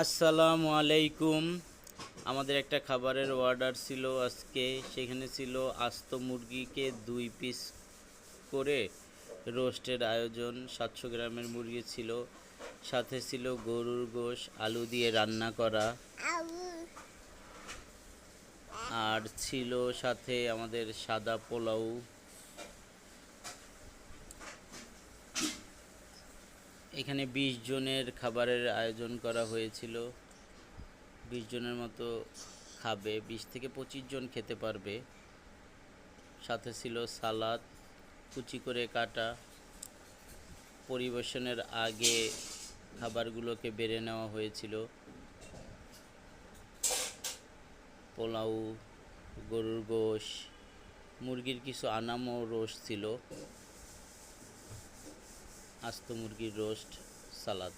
আসসালামু আলাইকুম। আমাদের একটা খাবারের অর্ডার ছিল আজকে। সেখানে ছিল আস্ত মুরগিকে 2 পিস করে রোস্টের আয়োজন। 700 গ্রামের মুরগি ছিল, সাথে ছিল গরুর গোশ আলু দিয়ে রান্না করা, আর ছিল সাথে আমাদের সাদা পোলাও। এখানে 20 জনের খাবারের আয়োজন করা হয়েছিল। 20 জনের মতো খাবে, 20 থেকে 25 জন খেতে পারবে। সাথে ছিল সালাদ কুচি করে কাটা। পরিবেশনের আগে খাবারগুলোকে বেড়ে নেওয়া হয়েছিল। পোলাও, গরুর গোশ, মুরগির কিছু আনামো রোস্ট ছিল, আস্ত মুরগির রোস্ট, সালাদ।